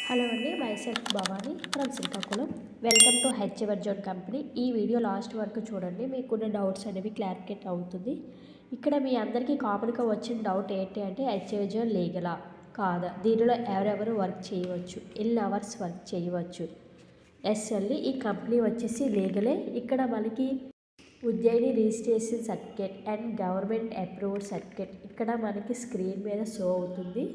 Hello అండి, myself Bhavani from Srikakulam. Welcome to HR zone company. ఈ video last వరకు చూడండి, మీకున్న డౌట్స్ అనేవి క్లారిఫికేట్ అవుతుంది. ఇక్కడ మీ అందరికీ కామన్గా వచ్చిన డౌట్ ఏంటి అంటే హెచ్ఎవర్ జోన్ లీగలా కాదా, దీనిలో ఎవరెవరు వర్క్ చేయవచ్చు, ఎన్ని అవర్స్ వర్క్ చేయవచ్చు. ఎస్ఎల్ఈ ఈ కంపెనీ వచ్చేసి లీగలే. ఇక్కడ మనకి ఉద్యోగి registration certificate and government approved certificate ఇక్కడ మనకి స్క్రీన్ మీద షో అవుతుంది.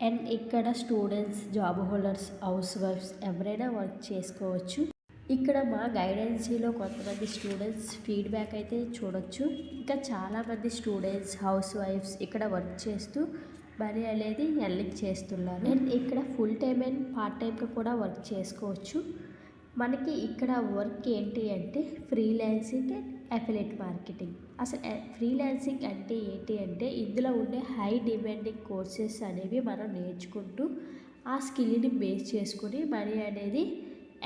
అండ్ ఇక్కడ students, job holders, house wives ఎవరైనా వర్క్ చేసుకోవచ్చు. ఇక్కడ మా గైడెన్సీలో కొంతమంది స్టూడెంట్స్ ఫీడ్బ్యాక్ అయితే చూడొచ్చు. ఇంకా చాలామంది స్టూడెంట్స్, హౌస్ వైఫ్స్ ఇక్కడ వర్క్ చేస్తూ మనీ అనేది ఎర్నింగ్ చేస్తున్నారు. అండ్ ఇక్కడ ఫుల్ టైం అండ్ పార్ట్ టైంగా కూడా వర్క్ చేసుకోవచ్చు. మనకి ఇక్కడ వర్క్ ఏంటి అంటే ఫ్రీలాన్సింగ్ అండ్ అఫిలియేట్ మార్కెటింగ్. అసలు ఫ్రీలాన్సింగ్ అంటే ఏంటి అంటే ఇందులో ఉండే హై డిమాండింగ్ కోర్సెస్ అనేవి మనం నేర్చుకుంటూ ఆ స్కిల్ని బేస్ చేసుకుని మనీ అనేది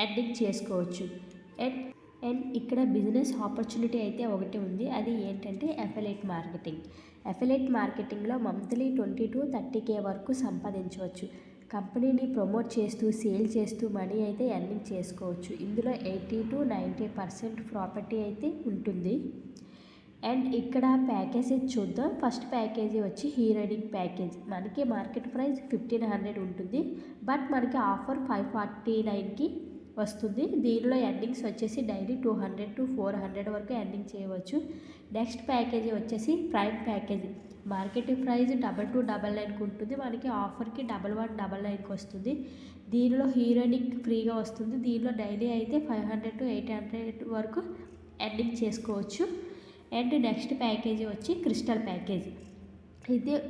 ఎర్నింగ్ చేసుకోవచ్చు. అండ్ ఇక్కడ బిజినెస్ ఆపర్చునిటీ అయితే ఒకటి ఉంది, అది ఏంటంటే అఫిలియేట్ మార్కెటింగ్. అఫిలియేట్ మార్కెటింగ్లో మంత్లీ 20 to 30K వరకు సంపాదించవచ్చు. కంపెనీని ప్రమోట్ చేస్తూ సేల్ చేస్తూ మనీ అయితే ఎర్నింగ్ చేసుకోవచ్చు. ఇందులో 80 to 90% ప్రాపర్టీ అయితే ఉంటుంది. అండ్ ఇక్కడ ప్యాకేజీ చూద్దాం. ఫస్ట్ ప్యాకేజీ వచ్చి హీరోయినింగ్ ప్యాకేజ్. మనకి మార్కెట్ ప్రైస్ 1500 ఉంటుంది, బట్ మనకి ఆఫర్ 549కి వస్తుంది. దీనిలో ఎర్నింగ్స్ వచ్చేసి డైలీ 200 to 400 వరకు ఎర్నింగ్ చేయవచ్చు. నెక్స్ట్ ప్యాకేజీ వచ్చేసి ప్రైమ్ ప్యాకేజీ. మార్కెట్ ప్రైస్ 2299కి ఉంటుంది, మనకి ఆఫర్కి 1199కి వస్తుంది. దీనిలో హీరోయినింగ్ ఫ్రీగా వస్తుంది. దీనిలో డైలీ అయితే 500 to 800 వరకు ఎర్నింగ్ చేసుకోవచ్చు. అండ్ నెక్స్ట్ ప్యాకేజీ వచ్చి క్రిస్టల్ ప్యాకేజీ.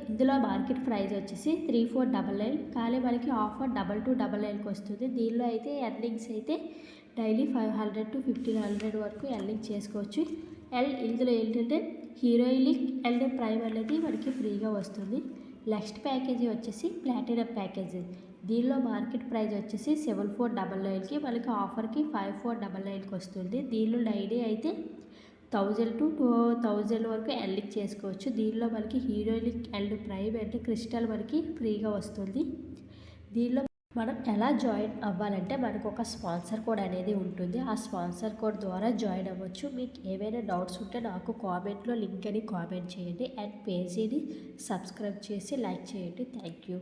ఇందులో మార్కెట్ ప్రైస్ వచ్చేసి 3499, కానీ మనకి ఆఫర్ 2299కి వస్తుంది. దీనిలో అయితే ఎర్నింగ్స్ అయితే డైలీ 500 to 1500 వరకు ఎర్నింగ్ చేసుకోవచ్చు. అండ్ ఇందులో ఏంటంటే హీరోయినిక్ అండ్ ప్రైమ్ అనేది మనకి ఫ్రీగా వస్తుంది. నెక్స్ట్ ప్యాకేజీ వచ్చేసి ప్లాటినం ప్యాకేజీ. దీనిలో మార్కెట్ ప్రైస్ వచ్చేసి 7499కి, మనకి ఆఫర్కి 5499కి వస్తుంది. దీనిలో డైలీ అయితే 1000 to 2000 వరకు ఎర్నింగ్ చేసుకోవచ్చు. దీనిలో మనకి హీరోయినిక్ అండ్ ప్రైమ్ అండ్ క్రిస్టల్ మనకి ఫ్రీగా వస్తుంది. దీనిలో మనం ఎలా జాయిన్ అవ్వాలంటే మనకు ఒక స్పాన్సర్ కోడ్ అనేది ఉంటుంది. ఆ స్పాన్సర్ కోడ్ ద్వారా జాయిన్ అవ్వచ్చు. మీకు ఏవైనా డౌట్స్ ఉంటే నాకు కామెంట్లో లింక్ అని కామెంట్ చేయండి. అండ్ పేజీని సబ్స్క్రైబ్ చేసి లైక్ చేయండి. Thank you.